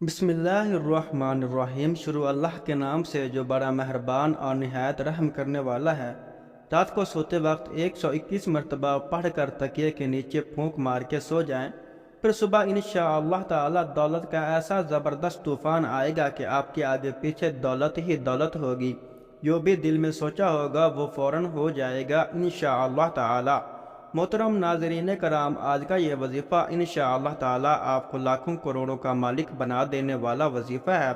بسم اللہ الرحمن الرحیم۔ شروع اللہ کے نام سے جو بڑا مہربان اور نہایت رحم کرنے والا ہے۔ رات کو سوتے وقت 121 مرتبہ پڑھ کر تکیے کے نیچے پھونک مار کے سو جائیں، پھر صبح انشاءاللہ تعالی دولت کا ایسا زبردست طوفان آئے گا کہ آپ کے آگے پیچھے دولت ہی دولت ہوگی۔ جو بھی دل میں سوچا ہوگا وہ فوراً ہو جائے گا انشاءاللہ تعالی۔ محترم ناظرین کرام، آج کا یہ وظیفہ انشاءاللہ تعالی آپ کو لاکھوں کروڑوں کا مالک بنا دینے والا وظیفہ ہے۔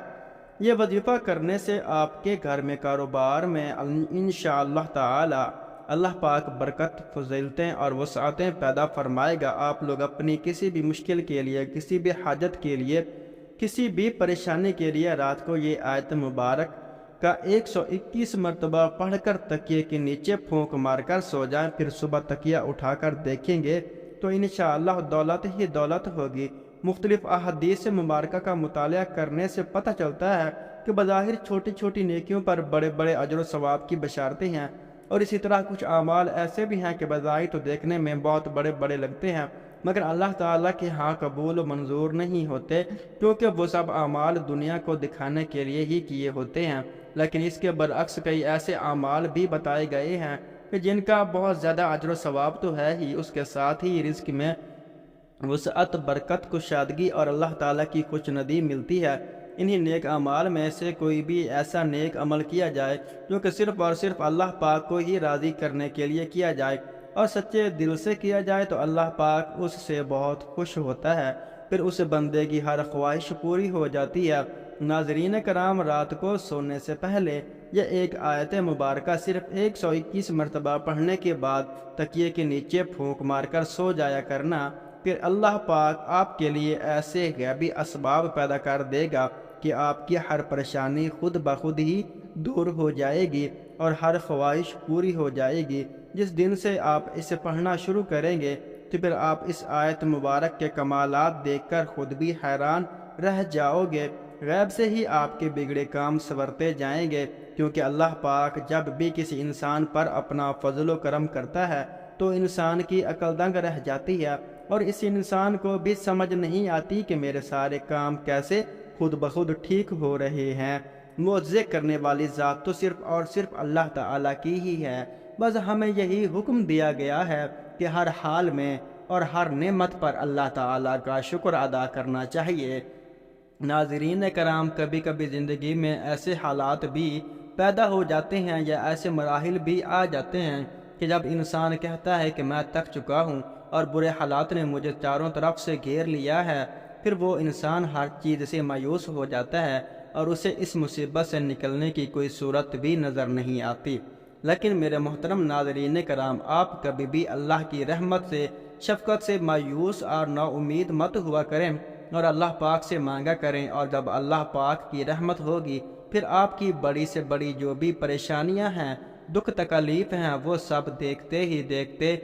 یہ وظیفہ کرنے سے آپ کے گھر میں، کاروبار میں انشاءاللہ تعالی اللہ پاک برکت، فضیلتیں اور وسعتیں پیدا فرمائے گا۔ آپ لوگ اپنی کسی بھی مشکل کے لیے، کسی بھی حاجت کے لیے، کسی بھی پریشانی کے لیے رات کو یہ آیت مبارک کا 121 مرتبہ پڑھ کر تکیے کے نیچے پھونک مار کر سو جائیں، پھر صبح تکیہ اٹھا کر دیکھیں گے تو انشاءاللہ دولت ہی دولت ہوگی۔ مختلف احادیث مبارکہ کا مطالعہ کرنے سے پتہ چلتا ہے کہ بظاہر چھوٹی چھوٹی نیکیوں پر بڑے بڑے اجر و ثواب کی بشارتیں ہیں، اور اسی طرح کچھ اعمال ایسے بھی ہیں کہ بظاہر تو دیکھنے میں بہت بڑے بڑے لگتے ہیں مگر اللہ تعالیٰ کے ہاں قبول و منظور نہیں ہوتے، کیونکہ وہ سب اعمال دنیا کو دکھانے کے لیے ہی کیے ہوتے ہیں۔ لیکن اس کے برعکس کئی ایسے اعمال بھی بتائے گئے ہیں کہ جن کا بہت زیادہ اجر و ثواب تو ہے ہی، اس کے ساتھ ہی رزق میں وسعت، برکت، کشادگی اور اللہ تعالیٰ کی خوشندی ملتی ہے۔ انہی نیک اعمال میں سے کوئی بھی ایسا نیک عمل کیا جائے جو کہ صرف اور صرف اللہ پاک کو ہی راضی کرنے کے لیے کیا جائے اور سچے دل سے کیا جائے تو اللہ پاک اس سے بہت خوش ہوتا ہے، پھر اس بندے کی ہر خواہش پوری ہو جاتی ہے۔ ناظرین کرام، رات کو سونے سے پہلے یہ ایک آیت مبارکہ صرف 121 مرتبہ پڑھنے کے بعد تکیے کے نیچے پھونک مار کر سو جایا کرنا، پھر اللہ پاک آپ کے لیے ایسے غیبی اسباب پیدا کر دے گا کہ آپ کی ہر پریشانی خود بخود ہی دور ہو جائے گی اور ہر خواہش پوری ہو جائے گی۔ جس دن سے آپ اسے پڑھنا شروع کریں گے تو پھر آپ اس آیت مبارک کے کمالات دیکھ کر خود بھی حیران رہ جاؤ گے۔ غیب سے ہی آپ کے بگڑے کام سنورتے جائیں گے، کیونکہ اللہ پاک جب بھی کسی انسان پر اپنا فضل و کرم کرتا ہے تو انسان کی عقل دنگ رہ جاتی ہے، اور اس انسان کو بھی سمجھ نہیں آتی کہ میرے سارے کام کیسے خود بخود ٹھیک ہو رہے ہیں۔ معجزے کرنے والی ذات تو صرف اور صرف اللہ تعالیٰ کی ہی ہے، بس ہمیں یہی حکم دیا گیا ہے کہ ہر حال میں اور ہر نعمت پر اللہ تعالیٰ کا شکر ادا کرنا چاہیے۔ ناظرین کرام، کبھی کبھی زندگی میں ایسے حالات بھی پیدا ہو جاتے ہیں یا ایسے مراحل بھی آ جاتے ہیں کہ جب انسان کہتا ہے کہ میں تھک چکا ہوں اور برے حالات نے مجھے چاروں طرف سے گھیر لیا ہے، پھر وہ انسان ہر چیز سے مایوس ہو جاتا ہے اور اسے اس مصیبت سے نکلنے کی کوئی صورت بھی نظر نہیں آتی۔ لیکن میرے محترم ناظرین کرام، آپ کبھی بھی اللہ کی رحمت سے، شفقت سے مایوس اور نا امید مت ہوا کریں اور اللہ پاک سے مانگا کریں، اور جب اللہ پاک کی رحمت ہوگی پھر آپ کی بڑی سے بڑی جو بھی پریشانیاں ہیں، دکھ تکلیف ہیں، وہ سب دیکھتے ہی دیکھتے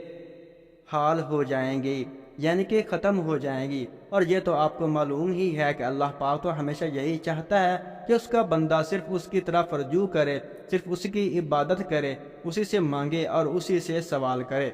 حال ہو جائیں گی، یعنی کہ ختم ہو جائیں گی۔ اور یہ تو آپ کو معلوم ہی ہے کہ اللہ پاک تو ہمیشہ یہی چاہتا ہے کہ اس کا بندہ صرف اس کی طرف رجوع کرے، صرف اس کی عبادت کرے، اسی سے مانگے اور اسی سے سوال کرے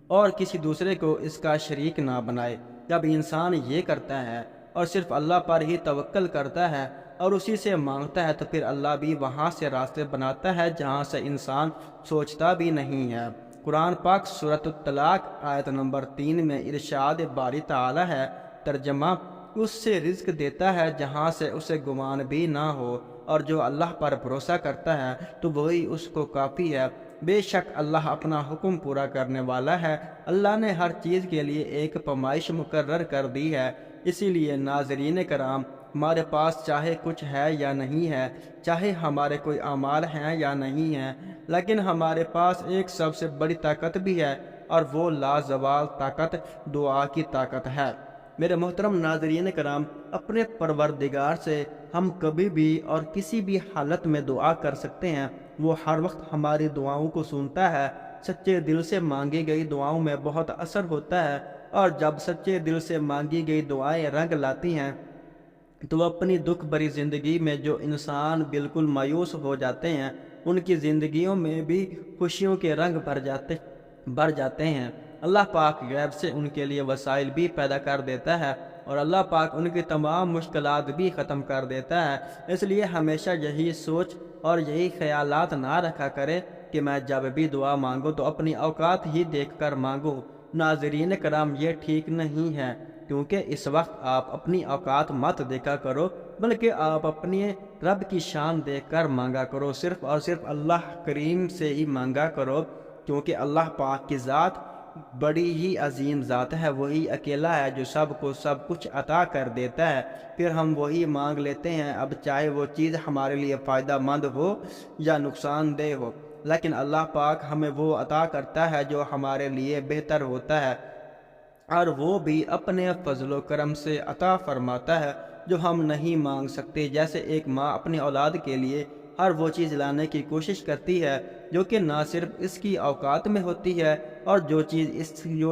اور کسی دوسرے کو اس کا شریک نہ بنائے۔ جب انسان یہ کرتا ہے اور صرف اللہ پر ہی توکل کرتا ہے اور اسی سے مانگتا ہے تو پھر اللہ بھی وہاں سے راستے بناتا ہے جہاں سے انسان سوچتا بھی نہیں ہے۔ قرآن پاک سورۃ الطلاق آیت نمبر 3 میں ارشاد باری تعالی ہے، ترجمہ: اس سے رزق دیتا ہے جہاں سے اسے گمان بھی نہ ہو، اور جو اللہ پر بھروسہ کرتا ہے تو وہی اس کو کافی ہے۔ بے شک اللہ اپنا حکم پورا کرنے والا ہے۔ اللہ نے ہر چیز کے لیے ایک پیمائش مقرر کر دی ہے، اسی لیے ناظرین کرام، ہمارے پاس چاہے کچھ ہے یا نہیں ہے، چاہے ہمارے کوئی اعمال ہیں یا نہیں ہیں، لیکن ہمارے پاس ایک سب سے بڑی طاقت بھی ہے، اور وہ لازوال طاقت دعا کی طاقت ہے۔ میرے محترم ناظرین کرام، اپنے پروردگار سے ہم کبھی بھی اور کسی بھی حالت میں دعا کر سکتے ہیں۔ وہ ہر وقت ہماری دعاؤں کو سنتا ہے۔ سچے دل سے مانگی گئی دعاؤں میں بہت اثر ہوتا ہے، اور جب سچے دل سے مانگی گئی دعائیں رنگ لاتی ہیں تو اپنی دکھ بھری زندگی میں جو انسان بالکل مایوس ہو جاتے ہیں، ان کی زندگیوں میں بھی خوشیوں کے رنگ بھر جاتے ہیں۔ اللہ پاک غیب سے ان کے لیے وسائل بھی پیدا کر دیتا ہے اور اللہ پاک ان کی تمام مشکلات بھی ختم کر دیتا ہے۔ اس لیے ہمیشہ یہی سوچ اور یہی خیالات نہ رکھا کرے کہ میں جب بھی دعا مانگوں تو اپنی اوقات ہی دیکھ کر مانگوں۔ ناظرین کرام، یہ ٹھیک نہیں ہے، کیونکہ اس وقت آپ اپنی اوقات مت دیکھا کرو، بلکہ آپ اپنے رب کی شان دیکھ کر مانگا کرو۔ صرف اور صرف اللہ کریم سے ہی مانگا کرو، کیونکہ اللہ پاک کی ذات بڑی ہی عظیم ذات ہے۔ وہی اکیلا ہے جو سب کو سب کچھ عطا کر دیتا ہے، پھر ہم وہی مانگ لیتے ہیں، اب چاہے وہ چیز ہمارے لیے فائدہ مند ہو یا نقصان دہ ہو۔ لیکن اللہ پاک ہمیں وہ عطا کرتا ہے جو ہمارے لیے بہتر ہوتا ہے، اور وہ بھی اپنے فضل و کرم سے عطا فرماتا ہے جو ہم نہیں مانگ سکتے۔ جیسے ایک ماں اپنی اولاد کے لیے ہر وہ چیز لانے کی کوشش کرتی ہے جو کہ نہ صرف اس کی اوقات میں ہوتی ہے، اور جو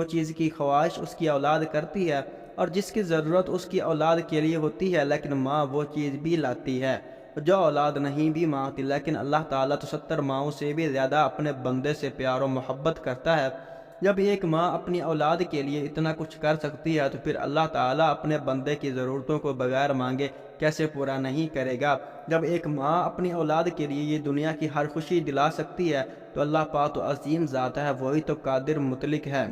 چیز کی خواہش اس کی اولاد کرتی ہے اور جس کی ضرورت اس کی اولاد کے لیے ہوتی ہے، لیکن ماں وہ چیز بھی لاتی ہے جو اولاد نہیں بھی مانگتی۔ لیکن اللہ تعالیٰ تو 70 ماؤں سے بھی زیادہ اپنے بندے سے پیار و محبت کرتا ہے۔ جب ایک ماں اپنی اولاد کے لیے اتنا کچھ کر سکتی ہے تو پھر اللہ تعالیٰ اپنے بندے کی ضرورتوں کو بغیر مانگے کیسے پورا نہیں کرے گا۔ جب ایک ماں اپنی اولاد کے لیے یہ دنیا کی ہر خوشی دلا سکتی ہے تو اللہ پاک تو عظیم ذات ہے، وہی تو قادر مطلق ہے،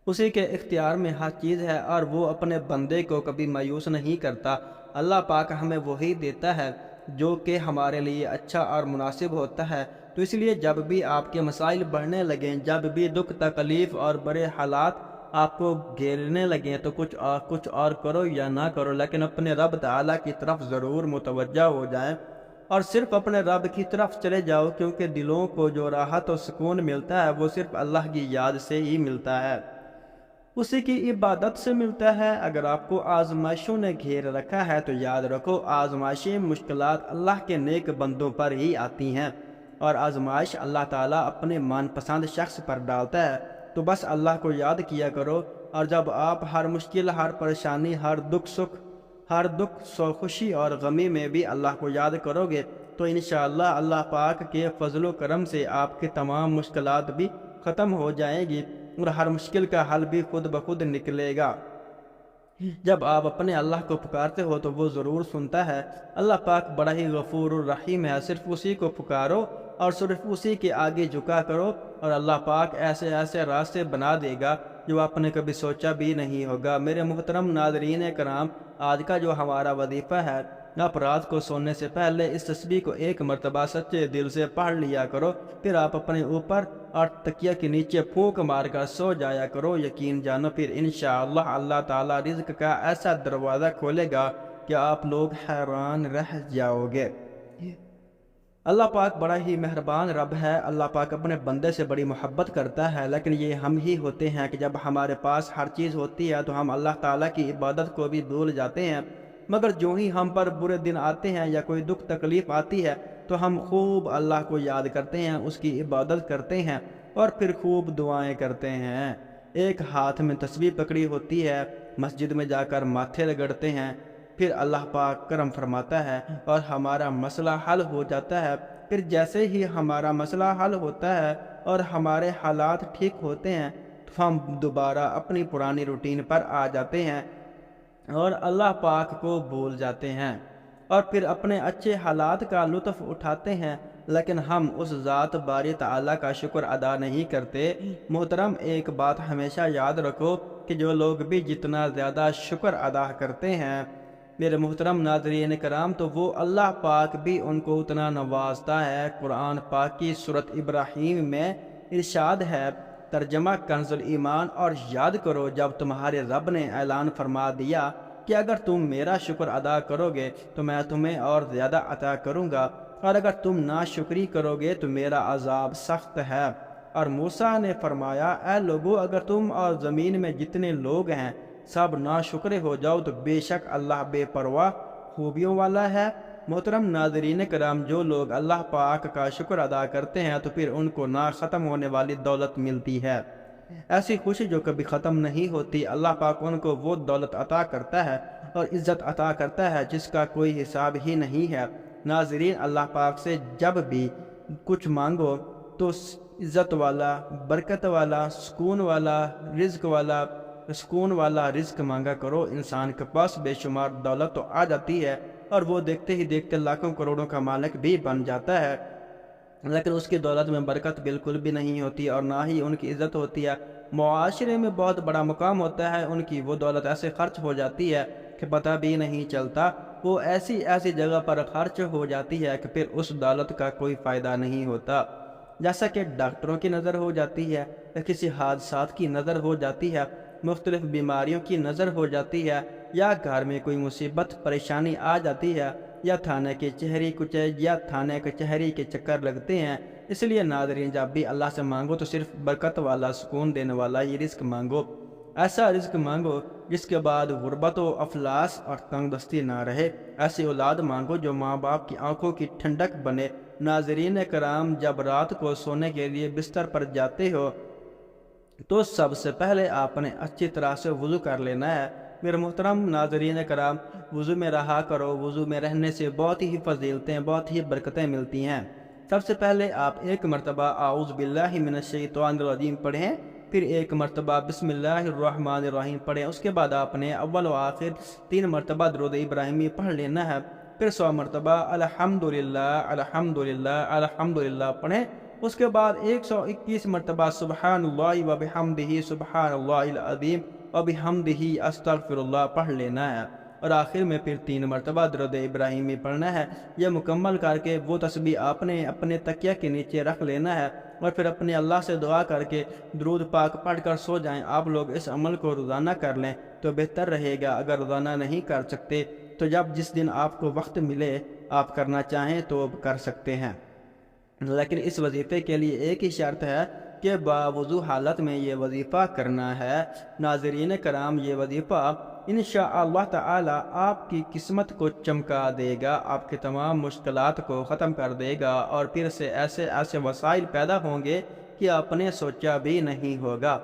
اسی کے اختیار میں ہر چیز ہے، اور وہ اپنے بندے کو کبھی مایوس نہیں کرتا۔ اللہ پاک ہمیں وہی دیتا ہے جو کہ ہمارے لیے اچھا اور مناسب ہوتا ہے۔ تو اس لیے جب بھی آپ کے مسائل بڑھنے لگیں، جب بھی دکھ تکلیف اور بڑے حالات آپ کو گھیرنے لگیں، تو کچھ اور کرو یا نہ کرو، لیکن اپنے رب تعالیٰ کی طرف ضرور متوجہ ہو جائیں، اور صرف اپنے رب کی طرف چلے جاؤ، کیونکہ دلوں کو جو راحت و سکون ملتا ہے وہ صرف اللہ کی یاد سے ہی ملتا ہے، اسی کی عبادت سے ملتا ہے۔ اگر آپ کو آزمائشوں نے گھیر رکھا ہے تو یاد رکھو، آزمائشیں مشکلات اللہ کے نیک بندوں پر ہی آتی ہیں، اور آزمائش اللہ تعالیٰ اپنے من پسند شخص پر ڈالتا ہے۔ تو بس اللہ کو یاد کیا کرو، اور جب آپ ہر مشکل، ہر پریشانی، ہر دکھ خوشی اور غمی میں بھی اللہ کو یاد کرو گے تو انشاءاللہ اللہ پاک کے فضل و کرم سے آپ کے تمام مشکلات بھی ختم ہو جائیں گی، اور ہر مشکل کا حل بھی خود بخود نکلے گا۔ جب آپ اپنے اللہ کو پکارتے ہو تو وہ ضرور سنتا ہے۔ اللہ پاک بڑا ہی غفور الرحیم ہے، صرف اسی کو پکارو اور صرف اسی کے آگے جھکا کرو، اور اللہ پاک ایسے ایسے راستے بنا دے گا جو آپ نے کبھی سوچا بھی نہیں ہوگا۔ میرے محترم ناظرین کرام، آج کا جو ہمارا وظیفہ ہے، آپ رات کو سونے سے پہلے اس تسبیح کو 1 مرتبہ سچے دل سے پڑھ لیا کرو، پھر آپ اپنے اوپر اور تکیہ کے نیچے پھونک مار کر سو جایا کرو۔ یقین جانو پھر انشاءاللہ اللہ تعالیٰ رزق کا ایسا دروازہ کھولے گا کہ آپ لوگ حیران رہ جاؤ گے۔ اللہ پاک بڑا ہی مہربان رب ہے۔ اللہ پاک اپنے بندے سے بڑی محبت کرتا ہے، لیکن یہ ہم ہی ہوتے ہیں کہ جب ہمارے پاس ہر چیز ہوتی ہے تو ہم اللہ تعالیٰ کی عبادت کو بھی بھول جاتے ہیں، مگر جو ہی ہم پر برے دن آتے ہیں یا کوئی دکھ تکلیف آتی ہے تو ہم خوب اللہ کو یاد کرتے ہیں، اس کی عبادت کرتے ہیں، اور پھر خوب دعائیں کرتے ہیں۔ ایک ہاتھ میں تسبیح پکڑی ہوتی ہے، مسجد میں جا کر ماتھے رگڑتے ہیں، پھر اللہ پاک کرم فرماتا ہے اور ہمارا مسئلہ حل ہو جاتا ہے۔ پھر جیسے ہی ہمارا مسئلہ حل ہوتا ہے اور ہمارے حالات ٹھیک ہوتے ہیں تو ہم دوبارہ اپنی پرانی روٹین پر آ جاتے ہیں اور اللہ پاک کو بھول جاتے ہیں، اور پھر اپنے اچھے حالات کا لطف اٹھاتے ہیں، لیکن ہم اس ذات باری تعالیٰ کا شکر ادا نہیں کرتے۔ محترم، ایک بات ہمیشہ یاد رکھو کہ جو لوگ بھی جتنا زیادہ شکر ادا کرتے ہیں میرے محترم ناظرین کرام، تو وہ اللہ پاک بھی ان کو اتنا نوازتا ہے۔ قرآن پاک کی سورۃ ابراہیم میں ارشاد ہے، ترجمہ کنز الایمان، اور یاد کرو جب تمہارے رب نے اعلان فرما دیا کہ اگر تم میرا شکر ادا کرو گے تو میں تمہیں اور زیادہ عطا کروں گا، اور اگر تم ناشکری کرو گے تو میرا عذاب سخت ہے۔ اور موسیٰ نے فرمایا، اے لوگو، اگر تم اور زمین میں جتنے لوگ ہیں سب ناشکرے ہو جاؤ تو بے شک اللہ بے پرواہ خوبیوں والا ہے۔ محترم ناظرین کرام، جو لوگ اللہ پاک کا شکر ادا کرتے ہیں تو پھر ان کو نہ ختم ہونے والی دولت ملتی ہے، ایسی خوشی جو کبھی ختم نہیں ہوتی۔ اللہ پاک ان کو وہ دولت عطا کرتا ہے اور عزت عطا کرتا ہے جس کا کوئی حساب ہی نہیں ہے۔ ناظرین، اللہ پاک سے جب بھی کچھ مانگو تو عزت والا، برکت والا، سکون والا، رزق والا سکون والا رزق مانگا کرو۔ انسان کے پاس بے شمار دولت تو آ جاتی ہے اور وہ دیکھتے ہی دیکھتے لاکھوں کروڑوں کا مالک بھی بن جاتا ہے، لیکن اس کی دولت میں برکت بالکل بھی نہیں ہوتی اور نہ ہی ان کی عزت ہوتی ہے۔ معاشرے میں بہت بڑا مقام ہوتا ہے، ان کی وہ دولت ایسے خرچ ہو جاتی ہے کہ پتہ بھی نہیں چلتا، وہ ایسی جگہ پر خرچ ہو جاتی ہے کہ پھر اس دولت کا کوئی فائدہ نہیں ہوتا۔ جیسا کہ ڈاکٹروں کی نظر ہو جاتی ہے، یا کسی حادثات کی نظر ہو جاتی ہے، مختلف بیماریوں کی نظر ہو جاتی ہے، یا گھر میں کوئی مصیبت پریشانی آ جاتی ہے، یا تھانے کچہری کے چکر لگتے ہیں۔ اس لیے ناظرین، جب بھی اللہ سے مانگو تو صرف برکت والا، سکون دینے والا یہ رزق مانگو۔ ایسا رزق مانگو جس کے بعد غربت و افلاس اور تنگ دستی نہ رہے۔ ایسی اولاد مانگو جو ماں باپ کی آنکھوں کی ٹھنڈک بنے۔ ناظرین کرام، جب رات کو سونے کے لیے بستر پر جاتے ہو تو سب سے پہلے آپ نے اچھی طرح سے وضو کر لینا ہے۔ میرے محترم ناظرین کرام، وضو میں رہا کرو۔ وضو میں رہنے سے بہت ہی فضیلتیں، بہت ہی برکتیں ملتی ہیں۔ سب سے پہلے آپ ایک مرتبہ اعوذ باللہ من الشیطان الرجیم پڑھیں، پھر ایک مرتبہ بسم اللہ الرحمن الرحیم پڑھیں۔ اس کے بعد آپ نے اول و آخر 3 مرتبہ درود ابراہیمی پڑھ لینا ہے، پھر 100 مرتبہ الحمدللہ الحمدللہ الحمدللہ پڑھیں۔ اس کے بعد 121 مرتبہ سبحان اللہ و بحمدہ سبحان اللہ العظیم و بحمدہ استغفر اللہ پڑھ لینا ہے، اور آخر میں پھر 3 مرتبہ درود ابراہیمی پڑھنا ہے۔ یہ مکمل کر کے وہ تسبیح آپ نے اپنے تکیہ کے نیچے رکھ لینا ہے، اور پھر اپنے اللہ سے دعا کر کے درود پاک پڑھ کر سو جائیں۔ آپ لوگ اس عمل کو روزانہ کر لیں تو بہتر رہے گا۔ اگر روزانہ نہیں کر سکتے تو جس دن آپ کو وقت ملے آپ کرنا چاہیں تو کر سکتے ہیں، لیکن اس وظیفے کے لیے ایک ہی شرط ہے کہ باوضو حالت میں یہ وظیفہ کرنا ہے۔ ناظرین کرام، یہ وظیفہ انشاءاللہ تعالی آپ کی قسمت کو چمکا دے گا، آپ کے تمام مشکلات کو ختم کر دے گا، اور پھر سے ایسے وسائل پیدا ہوں گے کہ آپ نے سوچا بھی نہیں ہوگا۔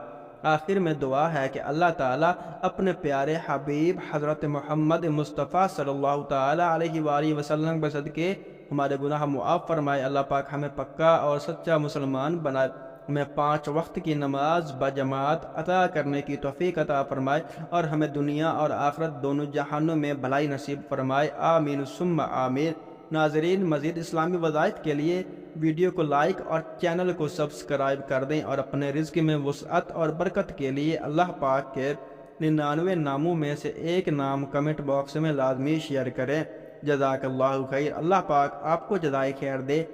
آخر میں دعا ہے کہ اللہ تعالیٰ اپنے پیارے حبیب حضرت محمد مصطفیٰ صلی اللہ تعالیٰ علیہ وآلہ وسلم کے صدقے ہمارے گناہ معاف فرمائے۔ اللہ پاک ہمیں پکا اور سچا مسلمان بنائے، ہمیں 5 وقت کی نماز بجماعت عطا کرنے کی توفیق عطا فرمائے، اور ہمیں دنیا اور آخرت دونوں جہانوں میں بھلائی نصیب فرمائے، آمین ثم آمین۔ ناظرین، مزید اسلامی وظائف کے لیے ویڈیو کو لائک اور چینل کو سبسکرائب کر دیں، اور اپنے رزق میں وسعت اور برکت کے لیے اللہ پاک کے 99 ناموں میں سے ایک نام کمنٹ باکس میں لازمی شیئر کریں۔ جزاک اللہ خیر۔ اللہ پاک آپ کو جزائے خیر دے۔